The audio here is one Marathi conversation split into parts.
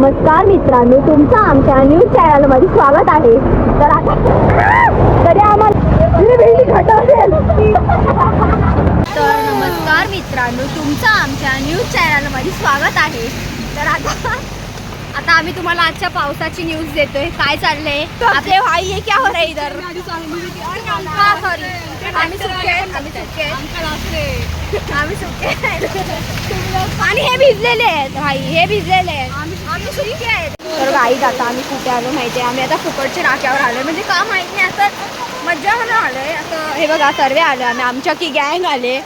नमस्कार मित्रांनो, तुमचं आमच्या न्यूज चॅनलमध्ये स्वागत आहे. तर आता तरी आम्हाला तर नमस्कार मित्रांनो, तुमचं आमच्या न्यूज चॅनलमध्ये स्वागत आहे. तर आता आम्ही तुम्हाला आजच्या पावसाची न्यूज देतोय. काय चाललंय आपले भाई हे क्या हो रहा है इधर? आम्ही सुके आणि हे भिजलेले आहेत भाई, हे भिजलेले आहेत. आम्ही सुके आहेत. तर गाईज आता आम्ही कुठे आलो माहिती आहे? आम्ही आता फुकटच्या नाक्यावर आलोय. म्हणजे का माहित नाही, असं मज्जा म्हणून आलोय. असं हे बघा सर्वे आलो आम्ही, आमच्या की गँग आले.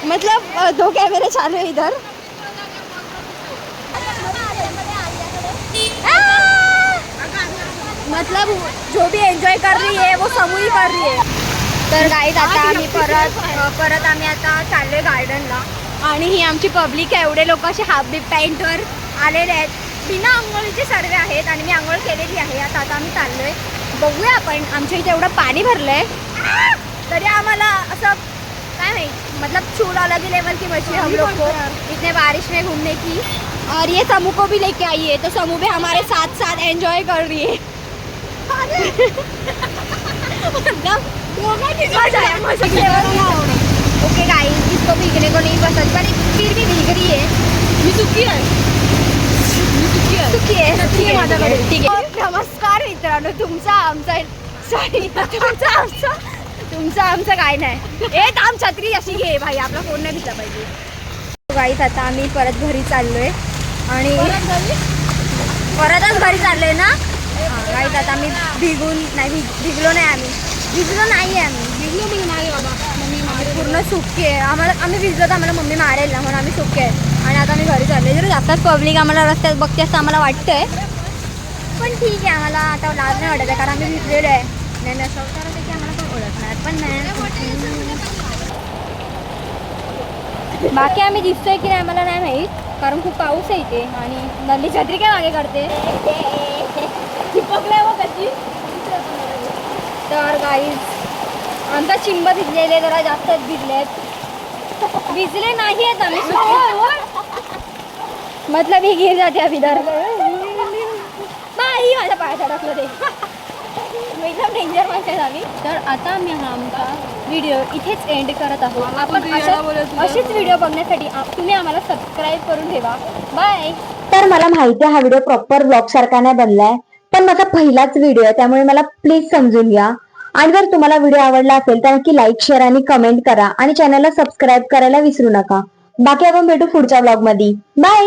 मतलब 2 कैमरे चालू है इधर. मतलब जो भी एंजॉय कर रही है वो समूह ही कर रही है. तर गाईज आता आम्ही परत आम्ही आता चाललोय गार्डनला. आणि ही आमची पब्लिक आहे. एवढे लोक असे हाफ बीप पॅन्टवर आलेले आहेत. बिना आंघोळीचे सर्वे आहेत आणि मी आंघोळ केलेली आहे. आता आम्ही चाललोय, बघूया आपण. आमच्या इथे एवढं पाणी भरलंय तरी आम्हाला असं काय माहिती, मतलब चूल अलग ही लेवल की मछली हम लोग को इतने बारिश में घूमने की. और ये समूह को भी लेके आई है, तो समूह भी हमारे साथ साथ एंजॉय कर रही है. ओके गाइस, इसको भीगने को नहीं पसंद पर फिर भी भीग रही है. ठीक आहे. नमस्कार मित्रांनो, तुमचा आमचं काय नाही. ए थांब, छत्री अशी घे भाई, आपला फोन नाही दिसला पाहिजे. गाईस आता आम्ही परत घरी चाललोय आणि परतच घरी चाललोय ना. गाईस आता आम्ही भिजलो नाही बाबा. पूर्ण सुके आहे. आम्ही भिजलो तर आम्हाला मम्मी मारेल ना, म्हणून आम्ही सुके आहे. आणि आता आम्ही घरी चाललोय. जर जास्तच पब्लिक आम्हाला रस्त्यात बघते असं आम्हाला वाटतंय, पण ठीक आहे. आम्हाला आता लाज नाही वाटत आहे, कारण आम्ही भिजलेलो आहे. नाही नसं तर की आम्हाला पण ओळखणार पण नाही. बाकी आम्ही दिसतोय की नाही आम्हाला नाही माहीत, कारण खूप पाऊस आहे इथे. आणि नल्ली छत्री काय मागे काढते चिपकल्या व कशी. तर गाईज आमचा चिंब भिजलेले, जरा जास्तच भिजले नाही आहेत आम्ही. मतलब ही गिर जाते अभी इधर. बाई माझ्या पायात अडकलं ते. एकदम डेंजर माणसं आम्ही. तर आता आम्ही हा आमचा व्हिडिओ इथेच एंड करत आहोत. आपण असेच व्हिडिओ बघण्यासाठी तुम्ही आम्हाला सबस्क्राईब करून ठेवा. बाय. तर मला माहिती आहे हा व्हिडिओ प्रॉपर ब्लॉग सारखा नाही बनलाय, पण माझा पहिलाच व्हिडिओ आहे, त्यामुळे मला प्लीज समजून घ्या. आणि जर तुम्हाला व्हिडिओ आवडला असेल तर नक्की लाईक, शेअर आणि कमेंट करा. आणि चॅनलला सबस्क्राईब करायला विसरू नका. बाकी आपण भेटू पुढच्या ब्लॉग मध्ये. बाय.